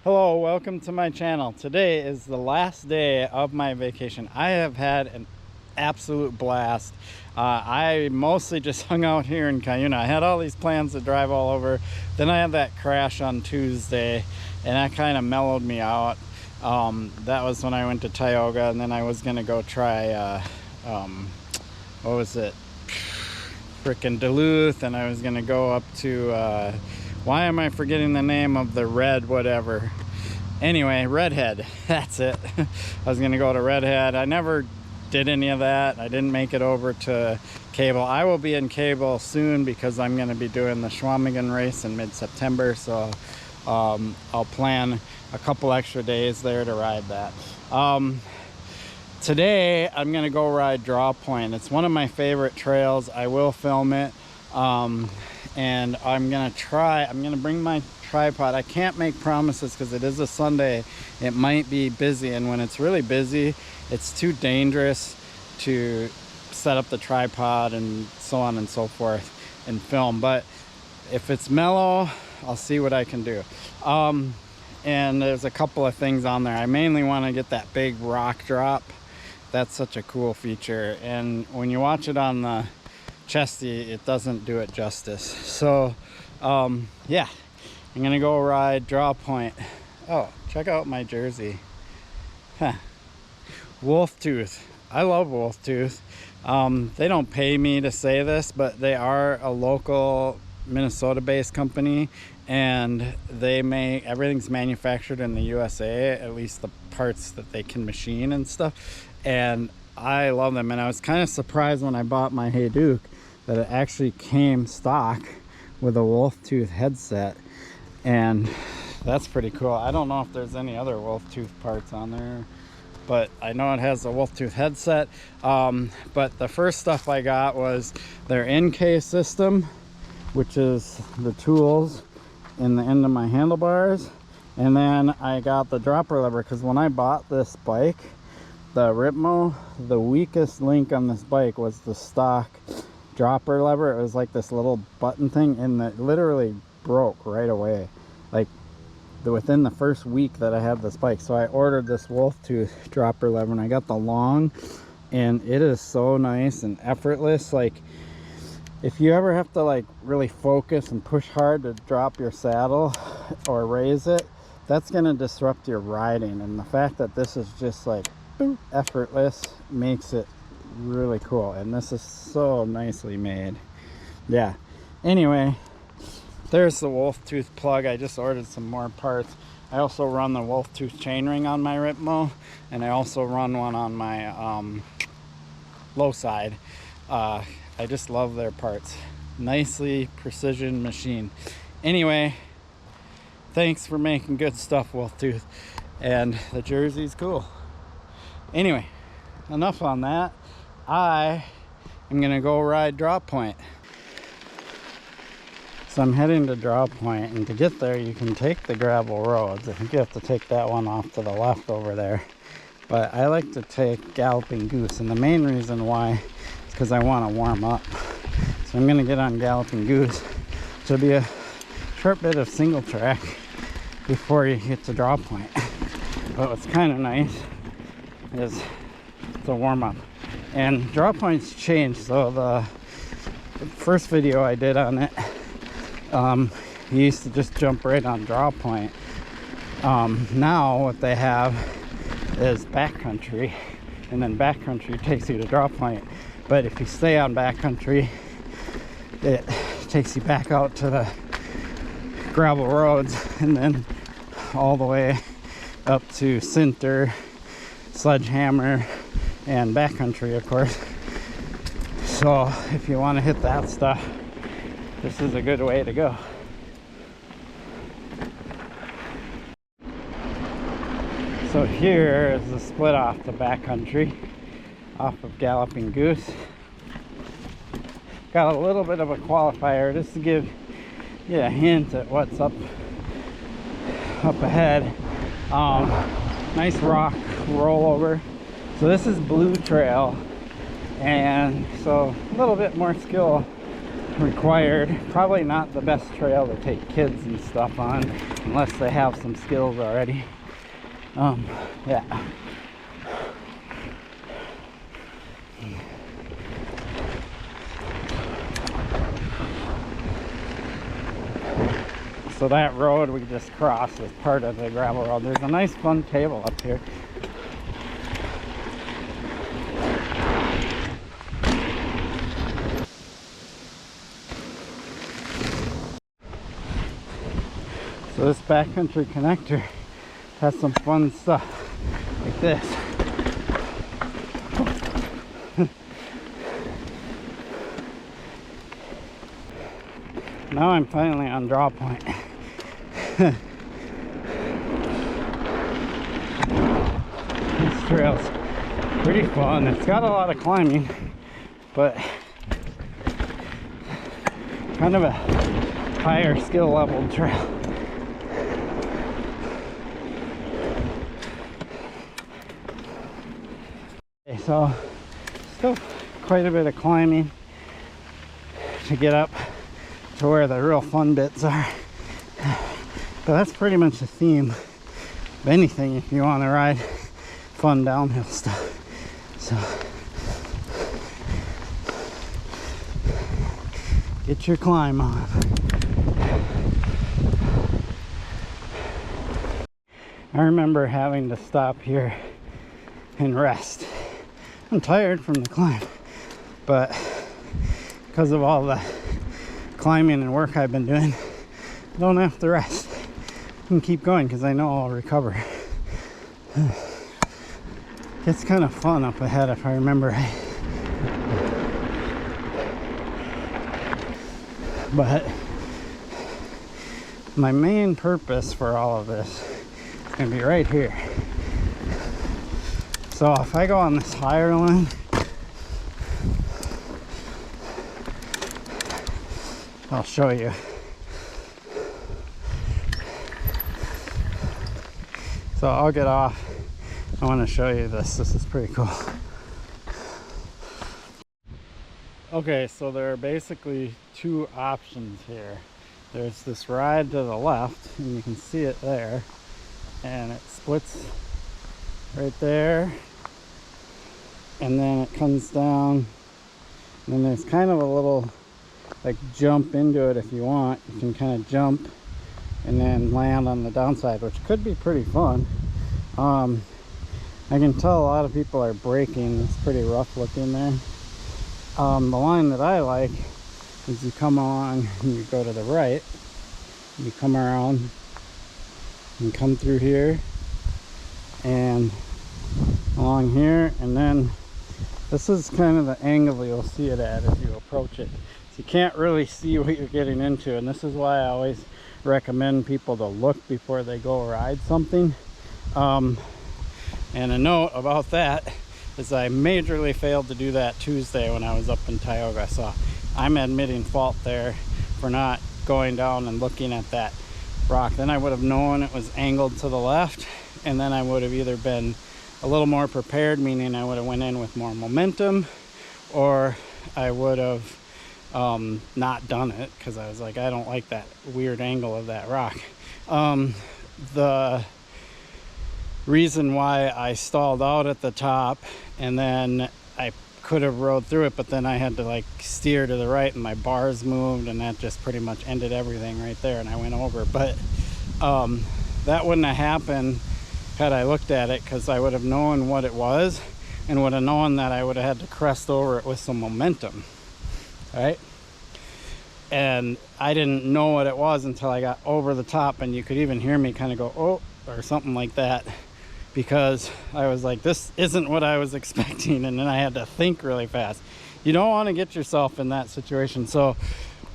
Hello, welcome to my channel. Today is the last day of my vacation. I have had an absolute blast. I mostly just hung out here in Cuyuna. I had all these plans to drive all over. Then I had that crash on Tuesday and that kind of mellowed me out. That was when I went to Tioga, and then I was gonna go try what was it, frickin' Duluth, and I was gonna go up to why am I forgetting the name of the red whatever? Anyway, Redhead, that's it. I was gonna go to Redhead. I never did any of that. I didn't make it over to Cable. I will be in Cable soon because I'm gonna be doing the Schwamigan race in mid-September, so I'll plan a couple extra days there to ride that. Today I'm gonna go ride Drawpoint. It's one of my favorite trails. I will film it. And I'm gonna bring my tripod. I can't make promises because it is a Sunday. It might be busy, and when it's really busy, it's too dangerous to set up the tripod and so on and so forth and film. But if it's mellow, I'll see what I can do. And there's a couple of things on there. I mainly want to get that big rock drop. That's such a cool feature, and when you watch it on the chesty, it doesn't do it justice. So yeah, I'm gonna go ride Drawpoint. Oh, check out my jersey. Wolf Tooth. I love Wolf Tooth. They don't pay me to say this, but they are a local Minnesota based company, and everything's manufactured in the USA, at least the parts that they can machine and stuff, and I love them. And I was kind of surprised when I bought my Hey Duke that it actually came stock with a Wolf Tooth headset, and that's pretty cool. I don't know if there's any other Wolf Tooth parts on there, but I know it has a Wolf Tooth headset. But the first stuff I got was their in-case system, which is the tools in the end of my handlebars, and then I got the dropper lever, because when I bought this bike, the Ripmo, the weakest link on this bike was the stock dropper lever. It was like this little button thing, and it literally broke right away, like within the first week that I had this bike. So I ordered this Wolf Tooth dropper lever, and I got the long, and it is so nice and effortless. Like, if you ever have to like really focus and push hard to drop your saddle or raise it, that's gonna disrupt your riding, and the fact that this is just like boop, effortless makes it really cool. And this is so nicely made. Yeah, anyway, there's the Wolf Tooth plug. I just ordered some more parts. I also run the Wolf Tooth chainring on my Ripmo, and I also run one on my low side. I just love their parts. Nicely precision machine. Anyway, thanks for making good stuff, Wolf Tooth, and the jersey's cool. Anyway, enough on that. I am gonna go ride Drawpoint. So I'm heading to Drawpoint, and to get there you can take the gravel roads. I think you have to take that one off to the left over there, but I like to take Galloping Goose, and the main reason why is because I want to warm up. So I'm gonna get on Galloping Goose, which will be a short bit of single track before you get to Drawpoint. But what's kind of nice is it's a warm up. And Drawpoint's changed. So the first video I did on it, you used to just jump right on Drawpoint. Now what they have is backcountry, and then backcountry takes you to Drawpoint. But if you stay on backcountry, it takes you back out to the gravel roads, and then all the way up to Center, Sledgehammer, and backcountry, of course. So if you want to hit that stuff, this is a good way to go. So here is the split off the backcountry off of Galloping Goose. Got a little bit of a qualifier just to give you a hint at what's up ahead. Nice rock rollover. So this is Blue Trail, and so a little bit more skill required. Probably not the best trail to take kids and stuff on unless they have some skills already. Yeah. So that road we just crossed is part of the gravel road. There's a nice fun table up here. So this backcountry connector has some fun stuff like this. Now I'm finally on Drawpoint. This trail's pretty fun. It's got a lot of climbing, but kind of a higher skill level trail. Okay, so still quite a bit of climbing to get up to where the real fun bits are. But that's pretty much the theme of anything if you want to ride fun downhill stuff. So get your climb on. I remember having to stop here and rest. I'm tired from the climb, but because of all the climbing and work I've been doing, I don't have to rest. I can keep going because I know I'll recover. It's kind of fun up ahead if I remember right. But my main purpose for all of this is going to be right here. So if I go on this higher line, I'll show you. So I'll get off. I want to show you this. This is pretty cool. Okay, so there are basically two options here. There's this ride to the left, and you can see it there, and it splits right there, and then it comes down, and then there's kind of a little like jump into it if you want. You can kind of jump and then land on the downside, which could be pretty fun. I can tell a lot of people are braking. It's pretty rough looking there. The line that I like is you come along and you go to the right, you come around and come through here and along here, and then this is kind of the angle you'll see it at if you approach it. So you can't really see what you're getting into, and this is why I always recommend people to look before they go ride something. And a note about that is I majorly failed to do that Tuesday when I was up in Tioga, so I'm admitting fault there for not going down and looking at that rock. Then I would have known it was angled to the left, and then I would have either been a little more prepared, meaning I would have went in with more momentum, or I would have not done it because I was like, I don't like that weird angle of that rock. The reason why I stalled out at the top, and then I could have rode through it, but then I had to like steer to the right and my bars moved, and that just pretty much ended everything right there, and I went over. But that wouldn't have happened had I looked at it, because I would have known what it was and would have known that I would have had to crest over it with some momentum, right? And I didn't know what it was until I got over the top, and you could even hear me kind of go, oh, or something like that, because I was like, this isn't what I was expecting, and then I had to think really fast. You don't want to get yourself in that situation. So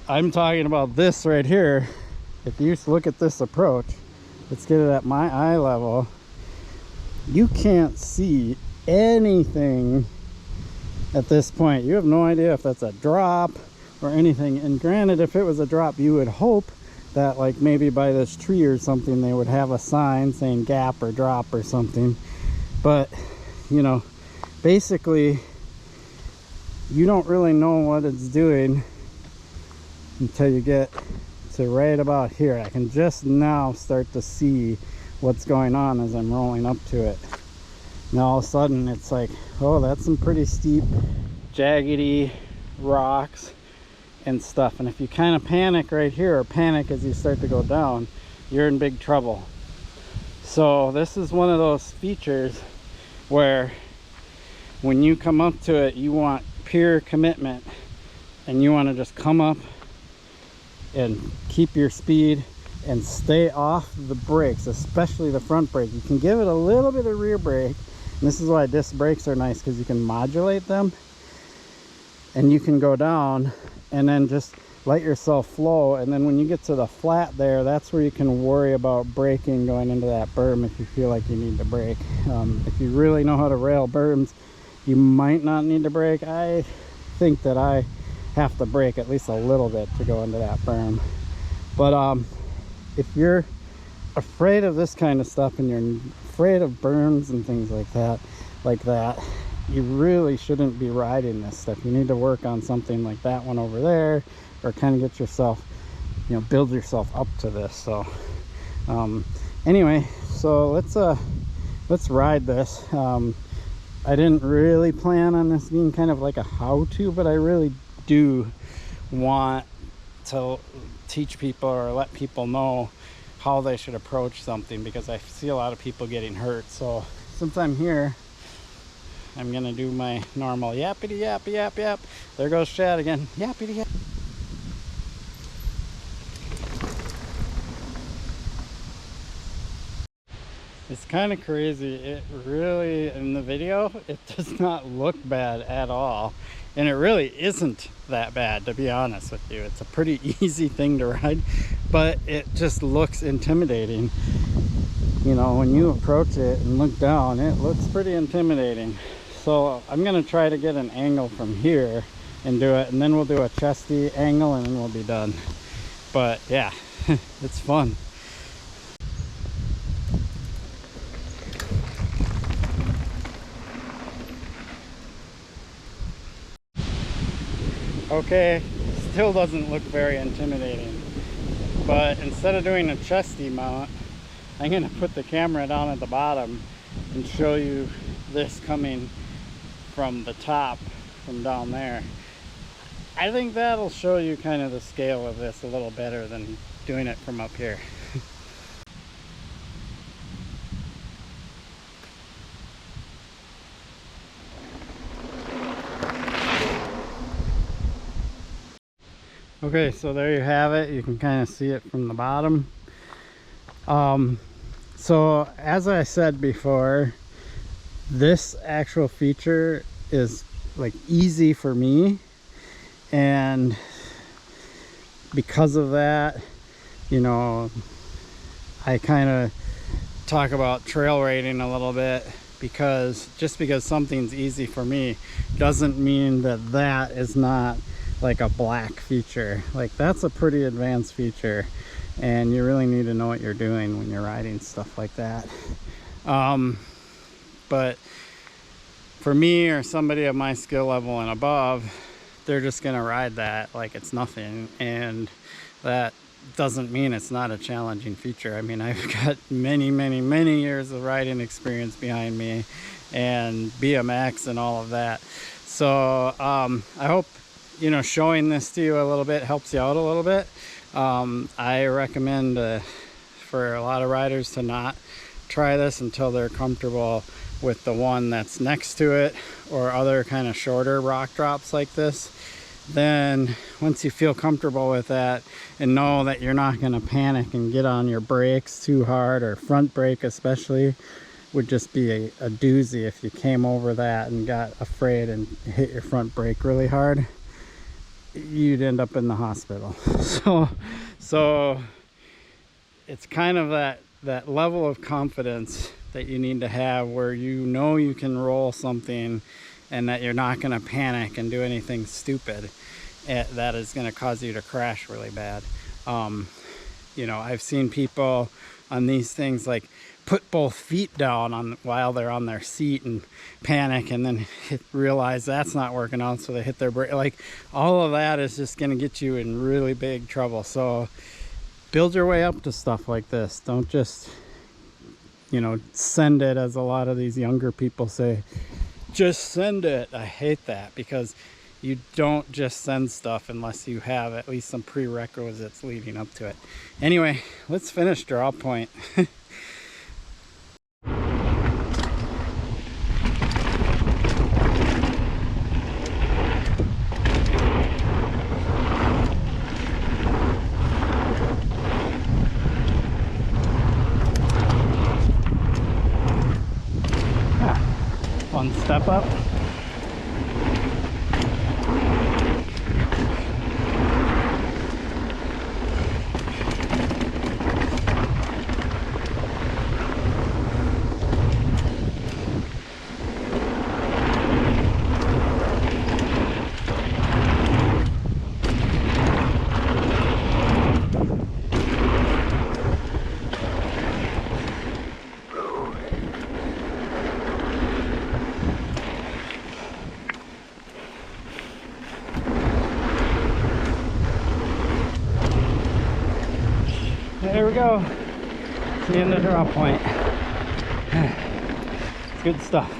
I'm talking about this right here. If you look at this approach, let's get it at my eye level, you can't see anything at this point. You have no idea if that's a drop or anything. And granted, if it was a drop, you would hope that like maybe by this tree or something they would have a sign saying gap or drop or something. But you know, basically you don't really know what it's doing until you get to right about here. I can just now start to see what's going on as I'm rolling up to it. Now all of a sudden it's like, oh, that's some pretty steep, jaggedy rocks and stuff. And if you kind of panic right here, or panic as you start to go down, you're in big trouble. So this is one of those features where when you come up to it, you want pure commitment, and you want to just come up and keep your speed and stay off the brakes, especially the front brake. You can give it a little bit of rear brake, and this is why disc brakes are nice, because you can modulate them and you can go down and then just let yourself flow. And then when you get to the flat there, that's where you can worry about braking going into that berm if you feel like you need to brake. If you really know how to rail berms, you might not need to brake. I think that I have to brake at least a little bit to go into that berm. But if you're afraid of this kind of stuff and you're afraid of berms and things like that, you really shouldn't be riding this stuff. You need to work on something like that one over there, or kind of get yourself, you know, build yourself up to this. So anyway, so let's ride this. I didn't really plan on this being kind of like a how-to, but I really do want to teach people or let people know how they should approach something, because I see a lot of people getting hurt. So since I'm here, I'm gonna do my normal yappity yap yap yap. There goes Chad again. Yappity yap. It's kind of crazy. It really, in the video, it does not look bad at all. And it really isn't that bad, to be honest with you. It's a pretty easy thing to ride, but it just looks intimidating. You know, when you approach it and look down, it looks pretty intimidating. So I'm gonna try to get an angle from here and do it, and then we'll do a chesty angle and then we'll be done. But yeah, it's fun. Okay, still doesn't look very intimidating, but instead of doing a chesty mount, I'm going to put the camera down at the bottom and show you this coming from the top, from down there. I think that'll show you kind of the scale of this a little better than doing it from up here. Okay, so there you have it. You can kind of see it from the bottom. So as I said before, this actual feature is like easy for me, and because of that, you know, I kind of talk about trail rating a little bit, because just because something's easy for me doesn't mean that that is not like a black feature. Like, that's a pretty advanced feature, and you really need to know what you're doing when you're riding stuff like that. But for me, or somebody of my skill level and above, they're just gonna ride that like it's nothing, and that doesn't mean it's not a challenging feature. I mean, I've got many years of riding experience behind me, and BMX and all of that. So I hope, you know, showing this to you a little bit helps you out a little bit. I recommend for a lot of riders to not try this until they're comfortable with the one that's next to it, or other kind of shorter rock drops like this. Then once you feel comfortable with that and know that you're not going to panic and get on your brakes too hard, or front brake especially would just be a doozy if you came over that and got afraid and hit your front brake really hard. You'd end up in the hospital. So it's kind of that level of confidence that you need to have, where you know you can roll something and that you're not going to panic and do anything stupid that is going to cause you to crash really bad. You know, I've seen people on these things, like put both feet down on while they're on their seat and panic, and then realize that's not working out, so they hit their brake. Like, all of that is just going to get you in really big trouble. So build your way up to stuff like this. Don't just, you know, send it, as a lot of these younger people say. Just send it. I hate that, because you don't just send stuff unless you have at least some prerequisites leading up to it. Anyway, let's finish Drawpoint. Fun step up. There we go. It's the end of Drawpoint. It's good stuff.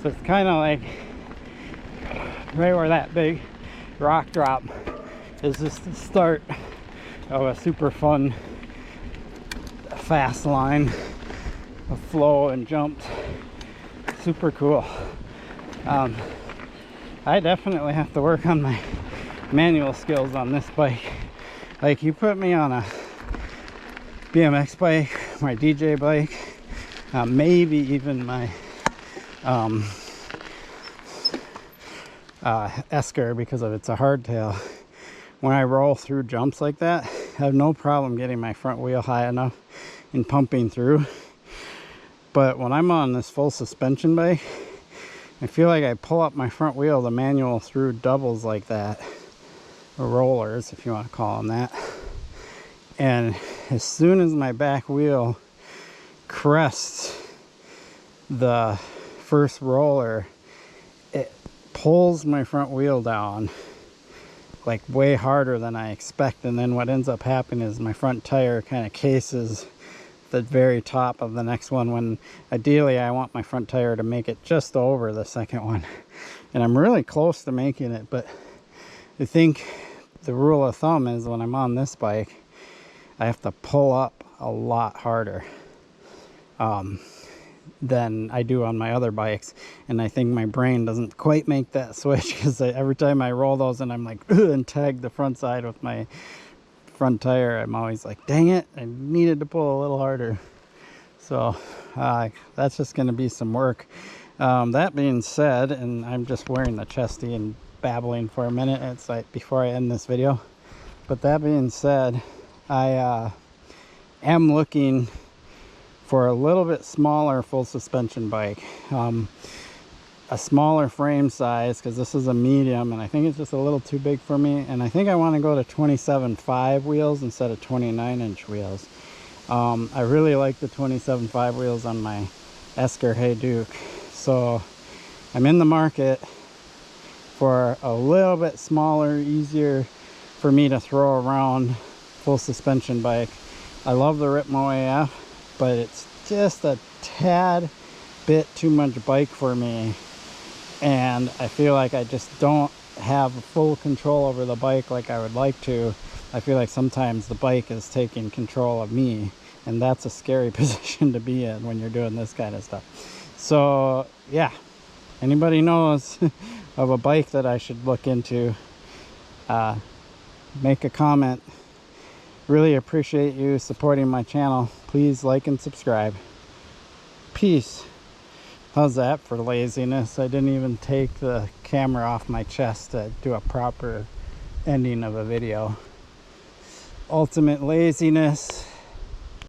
So it's kind of like right where that big rock drop is, just the start of a super fun fast line of flow and jumps. Super cool. I definitely have to work on my manual skills on this bike. Like, you put me on a BMX bike, my DJ bike, maybe even my Esker, because of it's a hardtail. When I roll through jumps like that, I have no problem getting my front wheel high enough and pumping through. But when I'm on this full suspension bike, I feel like I pull up my front wheel, the manual, through doubles like that, or rollers, if you want to call them that. And as soon as my back wheel crests the first roller, it pulls my front wheel down like way harder than I expect. And then what ends up happening is my front tire kind of cases the very top of the next one, when ideally I want my front tire to make it just over the second one. And I'm really close to making it, but I think the rule of thumb is when I'm on this bike, I have to pull up a lot harder than I do on my other bikes. And I think my brain doesn't quite make that switch, because every time I roll those and I'm like, ugh, and tag the front side with my front tire, I'm always like, dang it, I needed to pull a little harder. So that's just going to be some work. That being said, and I'm just wearing the chesty and babbling for a minute, it's like before I end this video, but that being said, I am looking for a little bit smaller full suspension bike, a smaller frame size, because this is a medium and I think it's just a little too big for me. And I think I want to go to 27.5 wheels instead of 29-inch wheels. I really like the 27.5 wheels on my Esker Hey Duke, so I'm in the market for a little bit smaller, easier for me to throw around full suspension bike. I love the Ripmo AF, but it's just a tad bit too much bike for me, and I feel like I just don't have full control over the bike like I would like to. I feel like sometimes the bike is taking control of me, and that's a scary position to be in when you're doing this kind of stuff. So yeah, anybody knows of a bike that I should look into, make a comment. Really appreciate you supporting my channel. Please like and subscribe. Peace. How's that for laziness? I didn't even take the camera off my chest to do a proper ending of a video. Ultimate laziness.